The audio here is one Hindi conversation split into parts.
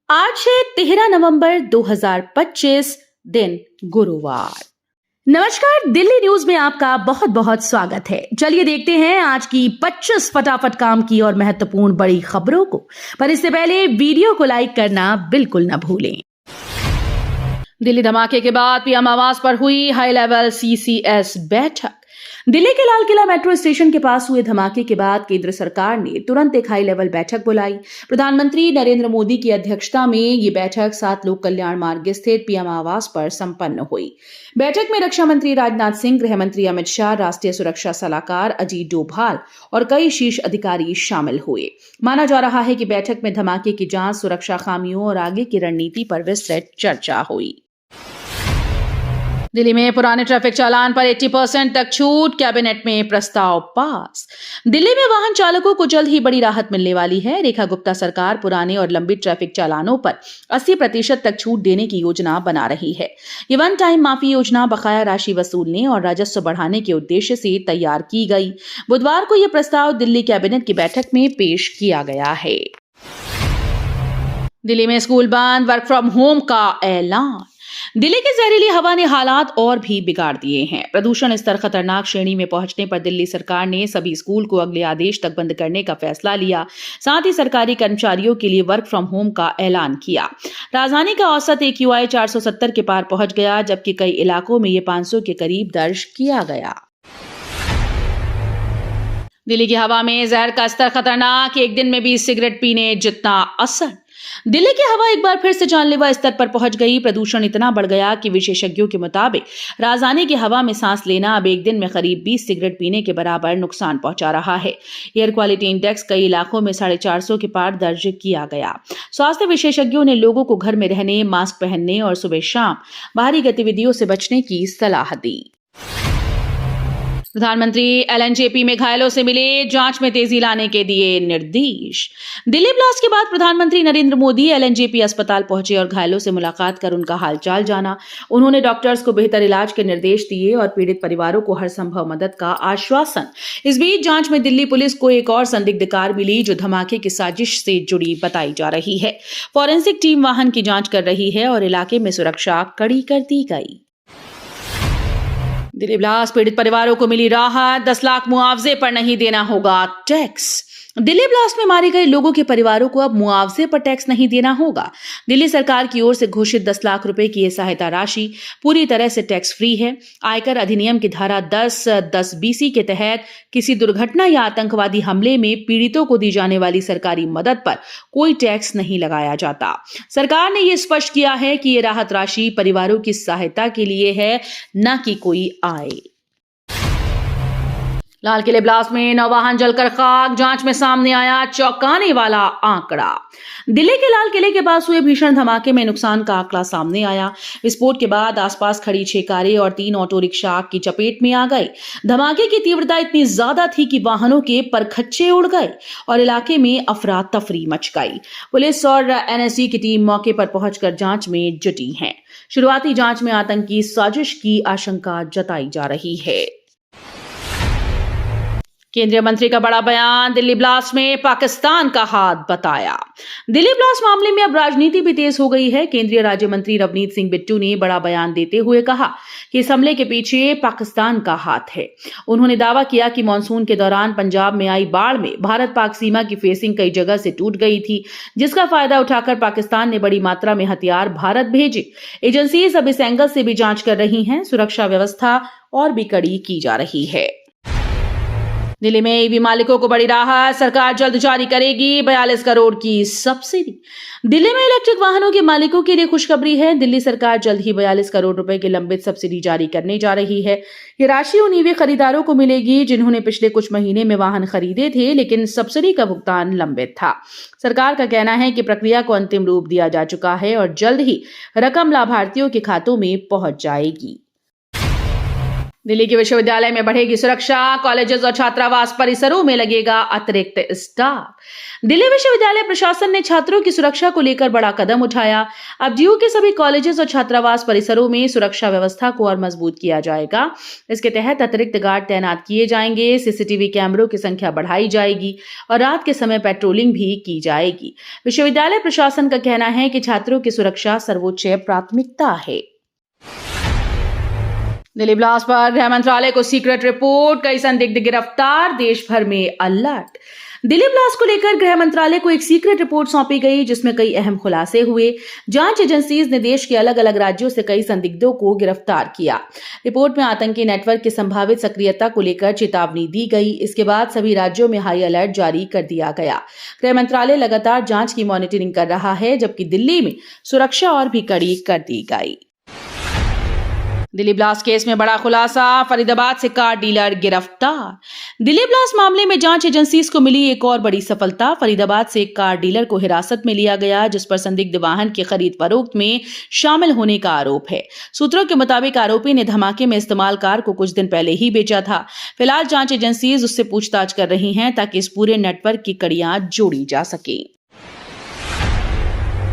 आज है 13 नवंबर 2025 दिन गुरुवार। नमस्कार, दिल्ली न्यूज में आपका बहुत बहुत स्वागत है। चलिए देखते हैं आज की 25 फटाफट काम की और महत्वपूर्ण बड़ी खबरों को। पर इससे पहले वीडियो को लाइक करना बिल्कुल न भूलें। दिल्ली धमाके के बाद पीएम आवास पर हुई हाई लेवल सीसीएस बैठक। दिल्ली के लाल किला मेट्रो स्टेशन के पास हुए धमाके के बाद केंद्र सरकार ने तुरंत एक हाई लेवल बैठक बुलाई। प्रधानमंत्री नरेंद्र मोदी की अध्यक्षता में ये बैठक 7 लोक कल्याण मार्ग स्थित पीएम आवास पर संपन्न हुई। बैठक में रक्षा मंत्री राजनाथ सिंह, गृह मंत्री अमित शाह, राष्ट्रीय सुरक्षा सलाहकार अजीत डोभाल और कई शीर्ष अधिकारी शामिल हुए। माना जा रहा है कि बैठक में धमाके की जांच, सुरक्षा खामियों और आगे की रणनीति पर विस्तृत चर्चा हुई। दिल्ली में पुराने ट्रैफिक चालान पर 80% तक छूट, कैबिनेट में प्रस्ताव पास। दिल्ली में वाहन चालकों को जल्द ही बड़ी राहत मिलने वाली है। रेखा गुप्ता सरकार पुराने और लंबित ट्रैफिक चालानों पर 80% तक छूट देने की योजना बना रही है। ये वन टाइम माफी योजना बकाया राशि वसूलने और राजस्व बढ़ाने के उद्देश्य से तैयार की गई। बुधवार को यह प्रस्ताव दिल्ली कैबिनेट की बैठक में पेश किया गया है। दिल्ली में स्कूल बंद, वर्क फ्रॉम होम का ऐलान। दिल्ली की जहरीली हवा ने हालात और भी बिगाड़ दिए हैं। प्रदूषण स्तर खतरनाक श्रेणी में पहुंचने पर दिल्ली सरकार ने सभी स्कूल को अगले आदेश तक बंद करने का फैसला लिया। साथ ही सरकारी कर्मचारियों के लिए वर्क फ्रॉम होम का ऐलान किया। राजधानी का औसत AQI 470 के पार पहुंच गया, जबकि कई इलाकों में ये 500 के करीब दर्ज किया गया। दिल्ली की हवा में जहर का स्तर खतरनाक, एक दिन में भी सिगरेट पीने जितना असर। दिल्ली की हवा एक बार फिर से जानलेवा स्तर पर पहुंच गई। प्रदूषण इतना बढ़ गया कि विशेषज्ञों के मुताबिक राजधानी की हवा में सांस लेना अब एक दिन में करीब 20 सिगरेट पीने के बराबर नुकसान पहुंचा रहा है। एयर क्वालिटी इंडेक्स कई इलाकों में 450 के पार दर्ज किया गया। स्वास्थ्य विशेषज्ञों ने लोगों को घर में रहने, मास्क पहनने और सुबह शाम बाहरी गतिविधियों से बचने की सलाह दी। प्रधानमंत्री LNJP में घायलों से मिले, जांच में तेजी लाने के दिए निर्देश। दिल्ली ब्लास्ट के बाद प्रधानमंत्री नरेंद्र मोदी LNJP अस्पताल पहुंचे और घायलों से मुलाकात कर उनका हालचाल जाना। उन्होंने डॉक्टर्स को बेहतर इलाज के निर्देश दिए और पीड़ित परिवारों को हर संभव मदद का आश्वासन। इस बीच जांच में दिल्ली पुलिस को एक और संदिग्ध कार मिली जो धमाके की साजिश से जुड़ी बताई जा रही है। फॉरेंसिक टीम वाहन की जांच कर रही है और इलाके में सुरक्षा कड़ी कर दी गई। दिल्ली ब्लास्ट पीड़ित परिवारों को मिली राहत, 10 लाख मुआवजे पर नहीं देना होगा टैक्स। दिल्ली ब्लास्ट में मारे गए लोगों के परिवारों को अब मुआवजे पर टैक्स नहीं देना होगा। दिल्ली सरकार की ओर से घोषित 10 लाख रुपए की यह सहायता राशि पूरी तरह से टैक्स फ्री है। आयकर अधिनियम की धारा 10(10)BC के तहत किसी दुर्घटना या आतंकवादी हमले में पीड़ितों को दी जाने वाली सरकारी मदद पर कोई टैक्स नहीं लगाया जाता। सरकार ने यह स्पष्ट किया है कि यह राहत राशि परिवारों की सहायता के लिए है, न कि कोई आय। लाल किले ब्लास्ट में 9 वाहन जलकर खाक, जांच में सामने आया चौंकाने वाला आंकड़ा। दिल्ली के लाल किले के पास हुए भीषण धमाके में नुकसान का आंकड़ा सामने आया। विस्फोट के बाद आसपास खड़ी 6 कारें और 3 ऑटो रिक्शा आग की चपेट में आ गए। धमाके की तीव्रता इतनी ज्यादा थी कि वाहनों के परखच्चे उड़ गए और इलाके में अफरा तफरी मच गई। पुलिस और NSG की टीम मौके पर पहुंचकर जांच में जुटी है। शुरुआती जांच में आतंकी साजिश की आशंका जताई जा रही है। केंद्रीय मंत्री का बड़ा बयान, दिल्ली ब्लास्ट में पाकिस्तान का हाथ बताया। दिल्ली ब्लास्ट मामले में अब राजनीति भी तेज हो गई है। केंद्रीय राज्य मंत्री रवनीत सिंह बिट्टू ने बड़ा बयान देते हुए कहा कि इस हमले के पीछे पाकिस्तान का हाथ है। उन्होंने दावा किया कि मानसून के दौरान पंजाब में आई बाढ़ में भारत पाक सीमा की फेसिंग कई जगह से टूट गई थी, जिसका फायदा उठाकर पाकिस्तान ने बड़ी मात्रा में हथियार भारत भेजे। एजेंसीज अब इस एंगल से भी जांच कर रही हैं। सुरक्षा व्यवस्था और भी कड़ी की जा रही है। दिल्ली में EV मालिकों को बड़ी राहत, सरकार जल्द जारी करेगी 42 करोड़ की सब्सिडी। दिल्ली में इलेक्ट्रिक वाहनों के मालिकों के लिए खुशखबरी है। दिल्ली सरकार जल्द ही 42 करोड़ रुपए की लंबित सब्सिडी जारी करने जा रही है। ये राशि उन EV खरीदारों को मिलेगी जिन्होंने पिछले कुछ महीने में वाहन खरीदे थे, लेकिन सब्सिडी का भुगतान लंबित था। सरकार का कहना है कि प्रक्रिया को अंतिम रूप दिया जा चुका है और जल्द ही रकम लाभार्थियों के खातों में पहुंच जाएगी। दिल्ली के विश्वविद्यालय में बढ़ेगी सुरक्षा, कॉलेजेस और छात्रावास परिसरों में लगेगा अतिरिक्त स्टाफ। दिल्ली विश्वविद्यालय प्रशासन ने छात्रों की सुरक्षा को लेकर बड़ा कदम उठाया। अब डीयू के सभी कॉलेजेस और छात्रावास परिसरों में सुरक्षा व्यवस्था को और मजबूत किया जाएगा। इसके तहत अतिरिक्त गार्ड तैनात किए जाएंगे, सीसीटीवी कैमरों की संख्या बढ़ाई जाएगी और रात के समय पेट्रोलिंग भी की जाएगी। विश्वविद्यालय प्रशासन का कहना है कि छात्रों की सुरक्षा सर्वोच्च प्राथमिकता है। दिल्ली ब्लास्ट पर गृह मंत्रालय को सीक्रेट रिपोर्ट, कई संदिग्ध गिरफ्तार, देश भर में अलर्ट। दिल्ली ब्लास्ट को लेकर गृह मंत्रालय को एक सीक्रेट रिपोर्ट सौंपी गई, जिसमें कई अहम खुलासे हुए। जांच एजेंसीज ने देश के अलग अलग राज्यों से कई संदिग्धों को गिरफ्तार किया। रिपोर्ट में आतंकी नेटवर्क की संभावित सक्रियता को लेकर चेतावनी दी गई। इसके बाद सभी राज्यों में हाई अलर्ट जारी कर दिया गया। गृह मंत्रालय लगातार जांच की मॉनिटरिंग कर रहा है, जबकि दिल्ली में सुरक्षा और भी कड़ी कर दी गई। दिल्ली ब्लास्ट केस में बड़ा खुलासा, फरीदाबाद से कार डीलर गिरफ्तार। दिल्ली ब्लास्ट मामले में जांच एजेंसीज को मिली एक और बड़ी सफलता। फरीदाबाद से एक कार डीलर को हिरासत में लिया गया, जिस पर संदिग्ध वाहन की खरीद फरोख्त में शामिल होने का आरोप है। सूत्रों के मुताबिक आरोपी ने धमाके में इस्तेमाल कार को कुछ दिन पहले ही बेचा था। फिलहाल जांच एजेंसीज उससे पूछताछ कर रही हैं, ताकि इस पूरे नेटवर्क की कड़ियां जोड़ी जा सके।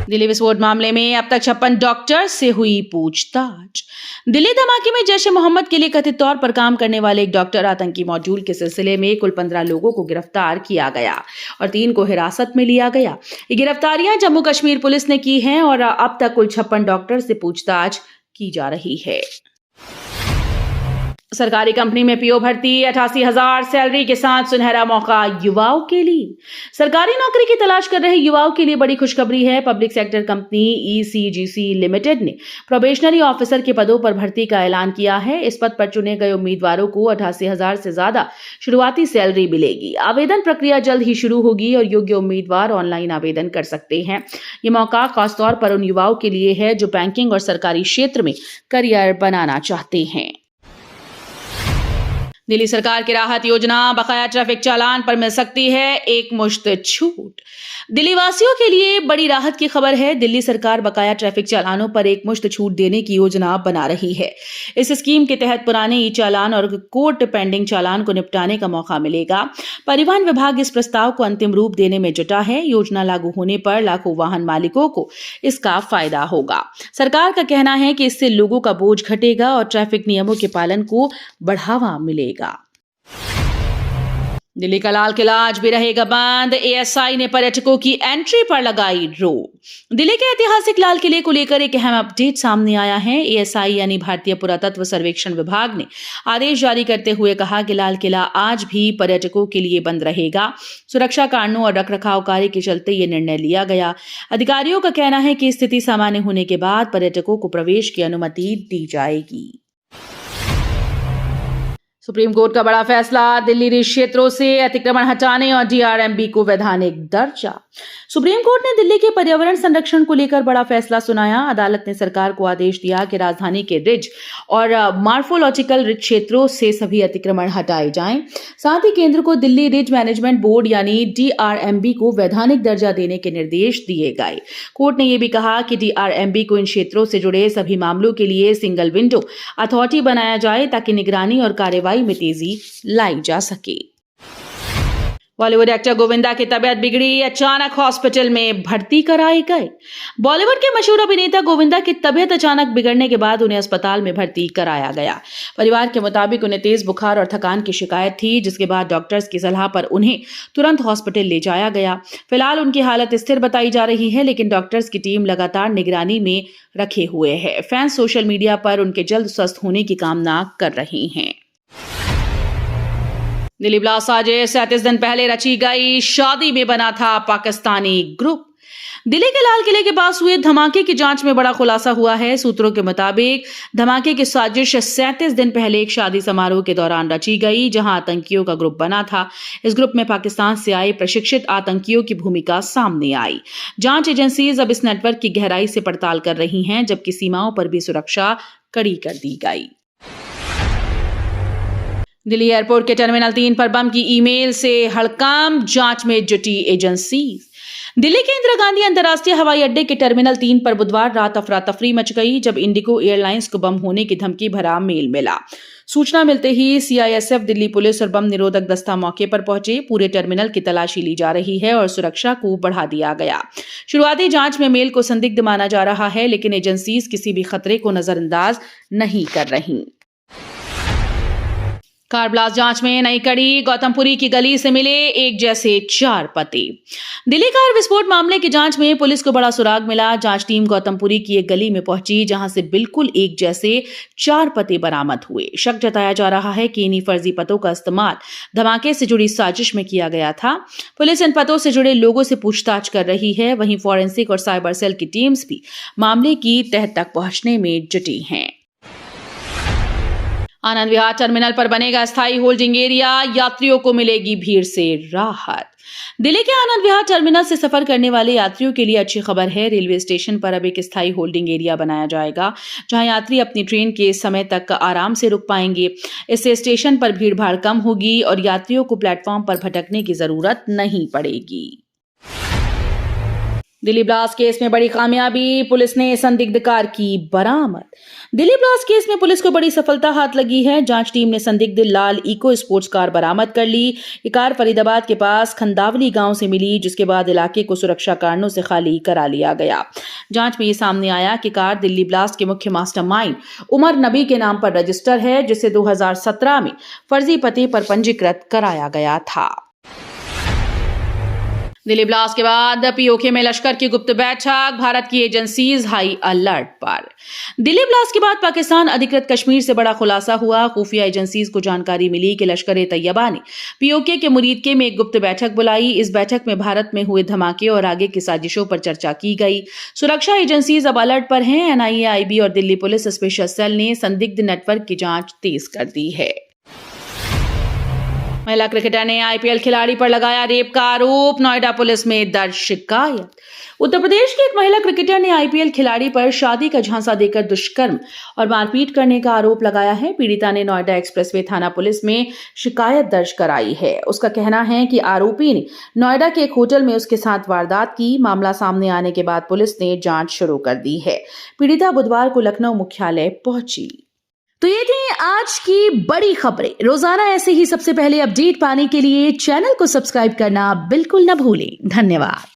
दिल्ली विस्फोट मामले में अब तक 56 डॉक्टर से हुई पूछताछ। दिल्ली धमाके में जैश ए मोहम्मद के लिए कथित तौर पर काम करने वाले एक डॉक्टर आतंकी मॉड्यूल के सिलसिले में कुल 15 लोगों को गिरफ्तार किया गया और 3 को हिरासत में लिया गया। ये गिरफ्तारियां जम्मू कश्मीर पुलिस ने की हैं और अब तक कुल 56 डॉक्टर से पूछताछ की जा रही है। सरकारी कंपनी में पीओ भर्ती, 88,000 सैलरी के साथ सुनहरा मौका युवाओं के लिए। सरकारी नौकरी की तलाश कर रहे युवाओं के लिए बड़ी खुशखबरी है। Public sector company ECGC limited ने प्रोबेशनरी ऑफिसर के पदों पर भर्ती का ऐलान किया है। इस पद पर चुने गए उम्मीदवारों को 88,000 से ज्यादा शुरुआती सैलरी मिलेगी। आवेदन प्रक्रिया जल्द ही शुरू होगी और योग्य उम्मीदवार ऑनलाइन आवेदन कर सकते हैं। ये मौका खासतौर पर उन युवाओं के लिए है जो बैंकिंग और सरकारी क्षेत्र में करियर बनाना चाहते हैं। दिल्ली सरकार की राहत योजना, बकाया ट्रैफिक चालान पर मिल सकती है एक मुश्त छूट। दिल्ली वासियों के लिए बड़ी राहत की खबर है। दिल्ली सरकार बकाया ट्रैफिक चालानों पर एक मुश्त छूट देने की योजना बना रही है। इस स्कीम के तहत पुराने ई चालान और कोर्ट पेंडिंग चालान को निपटाने का मौका मिलेगा। परिवहन विभाग इस प्रस्ताव को अंतिम रूप देने में जुटा है। योजना लागू होने पर लाखों वाहन मालिकों को इसका फायदा होगा। सरकार का कहना है कि इससे लोगों का बोझ घटेगा और ट्रैफिक नियमों के पालन को बढ़ावा मिलेगा। दिल्ली का लाल किला आज भी रहेगा बंद। ASI ने पर्यटकों की एंट्री पर लगाई रोक। दिल्ली के ऐतिहासिक लाल किले को लेकर एक अहम अपडेट सामने आया है। ASI यानी भारतीय पुरातत्व सर्वेक्षण विभाग ने आदेश जारी करते हुए कहा कि लाल किला आज भी पर्यटकों के लिए बंद रहेगा। सुरक्षा कारणों और रखरखाव कार्य के चलते ये निर्णय लिया गया। अधिकारियों का कहना है कि स्थिति सामान्य होने के बाद पर्यटकों को प्रवेश की अनुमति दी जाएगी। सुप्रीम कोर्ट का बड़ा फैसला, दिल्ली रिज क्षेत्रों से अतिक्रमण हटाने और DRMB को वैधानिक दर्जा। सुप्रीम कोर्ट ने दिल्ली के पर्यावरण संरक्षण को लेकर बड़ा फैसला सुनाया। अदालत ने सरकार को आदेश दिया कि राजधानी के रिज और मॉर्फोलॉजिकल रिज क्षेत्रों से सभी अतिक्रमण हटाए जाएं। साथ ही केंद्र को दिल्ली रिज मैनेजमेंट बोर्ड यानी DRMB को वैधानिक दर्जा देने के निर्देश दिए गए। कोर्ट ने यह भी कहा कि DRMB को इन क्षेत्रों से जुड़े सभी मामलों के लिए सिंगल विंडो अथॉरिटी बनाया जाए, ताकि निगरानी और कार्यवाही में तेजी लाई जा सके। बॉलीवुड एक्टर गोविंदा की तबीयत बिगड़ी, अचानक हॉस्पिटल में भर्ती कराए गए। बॉलीवुड के मशहूर अभिनेता गोविंदा की तबीयत अचानक बिगड़ने के बाद उन्हें अस्पताल में भर्ती कराया गया। परिवार के मुताबिक उन्हें तेज बुखार और थकान की शिकायत थी, जिसके बाद डॉक्टर्स की सलाह पर उन्हें तुरंत हॉस्पिटल ले जाया गया। फिलहाल उनकी हालत स्थिर बताई जा रही है, लेकिन डॉक्टर्स की टीम लगातार निगरानी में रखे हुए है। फैंस सोशल मीडिया पर उनके जल्द स्वस्थ होने की कामना कर रहे हैं। दिल्ली ब्लास्ट साजिश 37 दिन पहले रची गई, शादी में बना था पाकिस्तानी ग्रुप। दिल्ली के लाल किले के पास हुए धमाके की जांच में बड़ा खुलासा हुआ है। सूत्रों के मुताबिक धमाके की साजिश 37 दिन पहले एक शादी समारोह के दौरान रची गई, जहां आतंकियों का ग्रुप बना था। इस ग्रुप में पाकिस्तान से आए प्रशिक्षित आतंकियों की भूमिका सामने आई। जांच एजेंसीज अब इस नेटवर्क की गहराई से पड़ताल कर रही हैं, जबकि सीमाओं पर भी सुरक्षा कड़ी कर दी गई। दिल्ली एयरपोर्ट के टर्मिनल 3 पर बम की ईमेल से हड़कंप, जांच में जुटी एजेंसी। दिल्ली के इंदिरा गांधी अंतर्राष्ट्रीय हवाई अड्डे के टर्मिनल 3 पर बुधवार रात अफरा तफरी मच गई जब इंडिगो एयरलाइंस को बम होने की धमकी भरा मेल मिला। सूचना मिलते ही सीआईएसएफ, दिल्ली पुलिस और बम निरोधक दस्ता मौके पर पहुंचे। पूरे टर्मिनल की तलाशी ली जा रही है और सुरक्षा को बढ़ा दिया गया। शुरुआती जांच में मेल को संदिग्ध माना जा रहा है, लेकिन एजेंसीज किसी भी खतरे को नजरअंदाज नहीं कर रही। कार ब्लास्ट जांच में नई कड़ी, गौतमपुरी की गली से मिले एक जैसे 4 पति। दिल्ली कार विस्फोट मामले की जांच में पुलिस को बड़ा सुराग मिला। जांच टीम गौतमपुरी की एक गली में पहुंची जहां से बिल्कुल एक जैसे 4 पति बरामद हुए। शक जताया जा रहा है कि इन्हीं फर्जी पतों का इस्तेमाल धमाके से जुड़ी साजिश में किया गया था। पुलिस इन पतों से जुड़े लोगों से पूछताछ कर रही है। वहीं फॉरेंसिक और साइबर सेल की टीम्स भी मामले की तह तक पहुंचने में जुटी हैं। आनंद विहार टर्मिनल पर बनेगा स्थायी होल्डिंग एरिया, यात्रियों को मिलेगी भीड़ से राहत। दिल्ली के आनंद विहार टर्मिनल से सफर करने वाले यात्रियों के लिए अच्छी खबर है। रेलवे स्टेशन पर अब एक स्थायी होल्डिंग एरिया बनाया जाएगा जहां यात्री अपनी ट्रेन के समय तक आराम से रुक पाएंगे। इससे स्टेशन पर भीड़ भाड़ कम होगी और यात्रियों को प्लेटफॉर्म पर भटकने की जरूरत नहीं पड़ेगी। दिल्ली ब्लास्ट केस में बड़ी कामयाबी, पुलिस ने संदिग्ध कार की बरामद। दिल्ली ब्लास्ट केस में पुलिस को बड़ी सफलता हाथ लगी है। जांच टीम ने संदिग्ध लाल इको स्पोर्ट्स कार बरामद कर ली। ये कार फरीदाबाद के पास खंदावली गांव से मिली, जिसके बाद इलाके को सुरक्षा कारणों से खाली करा लिया गया। जांच में ये सामने आया कि कार दिल्ली ब्लास्ट के मुख्य मास्टरमाइंड उमर नबी के नाम पर रजिस्टर है, जिसे 2017 में फर्जी पते पर पंजीकृत कराया गया था। दिल्ली ब्लास्ट के बाद पीओके में लश्कर की गुप्त बैठक, भारत की एजेंसीज हाई अलर्ट पर। दिल्ली ब्लास्ट के बाद पाकिस्तान अधिकृत कश्मीर से बड़ा खुलासा हुआ। खुफिया एजेंसीज को जानकारी मिली कि लश्कर-ए-तैयबा ने पीओके के मुरीदके में एक गुप्त बैठक बुलाई। इस बैठक में भारत में हुए धमाके और आगे की साजिशों पर चर्चा की गई। सुरक्षा एजेंसीज अब अलर्ट पर हैं। एनआईए, आईबी और दिल्ली पुलिस स्पेशल सेल ने संदिग्ध नेटवर्क की जांच तेज कर दी है। महिला क्रिकेटर ने आईपीएल खिलाड़ी पर लगाया रेप का आरोप, नोएडा पुलिस में दर्ज शिकायत। उत्तर प्रदेश की एक महिला क्रिकेटर ने आईपीएल खिलाड़ी पर शादी का झांसा देकर दुष्कर्म और मारपीट करने का आरोप लगाया है। पीड़िता ने नोएडा एक्सप्रेसवे थाना पुलिस में शिकायत दर्ज कराई है। उसका कहना है कि आरोपी ने नोएडा के एक होटल में उसके साथ वारदात की। मामला सामने आने के बाद पुलिस ने जांच शुरू कर दी है। पीड़िता बुधवार को लखनऊ मुख्यालय पहुंची। तो ये थी आज की बड़ी खबरें। रोजाना ऐसे ही सबसे पहले अपडेट पाने के लिए चैनल को सब्सक्राइब करना बिल्कुल न भूलें। धन्यवाद।